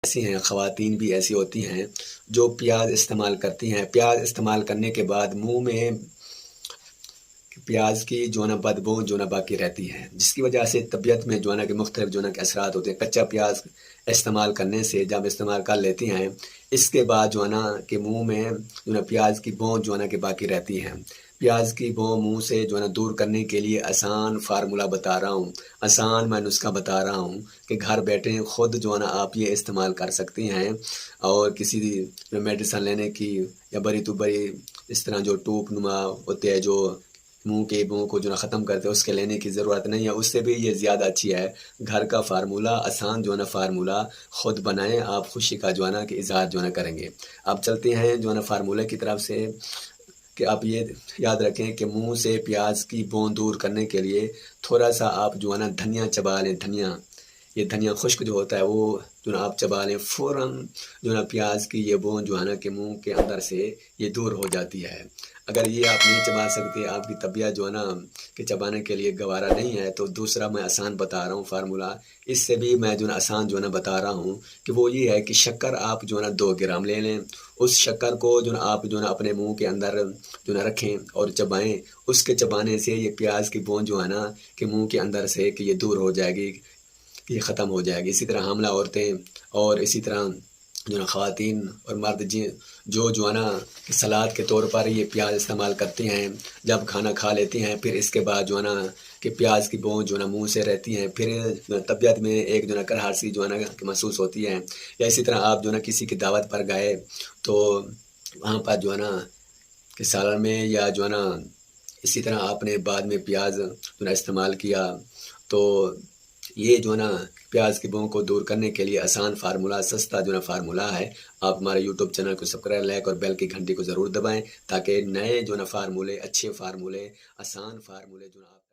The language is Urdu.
ایسی ہیں، خواتین بھی ایسی ہوتی ہیں جو پیاز استعمال کرتی ہیں، پیاز استعمال کرنے کے بعد منہ میں پیاز کی جو ہے نا بدبو جو ہے نا باقی رہتی ہے، جس کی وجہ سے طبیعت میں جو ہے نا کہ مختلف جو ہے نا کہ اثرات ہوتے ہیں۔ کچا پیاز استعمال کرنے سے جب استعمال کر لیتی ہیں، اس کے بعد جو ہے نا کہ منہ میں جو ہے نا پیاز کی بو جو ہے نا کہ باقی رہتی ہے۔ پیاز کی بو منہ سے جو ہے نا دور کرنے کے لیے آسان فارمولہ بتا رہا ہوں، آسان میں نسخہ بتا رہا ہوں کہ گھر بیٹھے خود جو ہے نا آپ یہ استعمال کر سکتی ہیں، اور کسی میڈیسن لینے کی یا بڑی تو بڑی اس طرح جو ٹوپ نما ہوتے ہیں جو منہ کے بو کو جو ہے ختم کرتے ہیں، اس کے لینے کی ضرورت نہیں ہے، اس سے بھی یہ زیادہ اچھی ہے۔ گھر کا فارمولہ، آسان جو ہے نا فارمولہ خود بنائیں، آپ خوشی کا جو ہے نا کہ اظہار جو ہے نا کریں گے۔ اب چلتے ہیں جو ہے نا فارمولہ کی طرف سے، کہ آپ یہ یاد رکھیں کہ منہ سے پیاز کی بو دور کرنے کے لیے تھوڑا سا آپ جو ہے نا دھنیا چبا لیں، دھنیا، یہ دھنیا خشک جو ہوتا ہے وہ جو ہے نا آپ چبا لیں، فوراً جو ہے نا پیاز کی یہ بو جو ہے نا کہ منہ کے اندر سے یہ دور ہو جاتی ہے۔ اگر یہ آپ نہیں چبا سکتے، آپ کی طبیعت جو ہے نا کہ چبانے کے لیے گوارا نہیں ہے، تو دوسرا میں آسان بتا رہا ہوں فارمولہ، اس سے بھی میں جو ہے نا آسان جو ہے نا بتا رہا ہوں کہ وہ یہ ہے کہ شکر آپ جو ہے نا 2 گرام لے لیں، اس شکر کو جو ہے نا آپ جو ہے نا اپنے منہ کے اندر جو ہے نا رکھیں اور چبائیں، اس کے چبانے سے یہ پیاز کی بو جو ہے نا کہ منہ کے اندر سے کہ یہ دور ہو جائے گی، کہ یہ ختم ہو جائے گی۔ اسی طرح حاملہ عورتیں اور اسی طرح جو ہے نا خواتین اور مرد جو ہے نا کہ سلاد کے طور پر یہ پیاز استعمال کرتی ہیں، جب کھانا کھا لیتی ہیں، پھر اس کے بعد جو ہے نا کہ پیاز کی بو جو ہے نا منہ سے رہتی ہیں، پھر طبیعت میں ایک جو ہے نا کراہٹ سی جو ہے نا کہ محسوس ہوتی ہے۔ یا اسی طرح آپ جو ہے نا کسی کی دعوت پر گئے تو وہاں پر جو ہے نا کہ سالن میں یا جو ہے نا اسی طرح آپ نے بعد میں پیاز جو ہے نا استعمال کیا، تو یہ جو ہے نا پیاز کی بو کو دور کرنے کے لیے آسان فارمولہ، سستا جو ہے نا فارمولہ ہے۔ آپ ہمارے یوٹیوب چینل کو سبسکرائب، لائک اور بیل کی گھنٹی کو ضرور دبائیں، تاکہ نئے جو ہے نا فارمولے، اچھے فارمولے، آسان فارمولے جو ہے نا آپ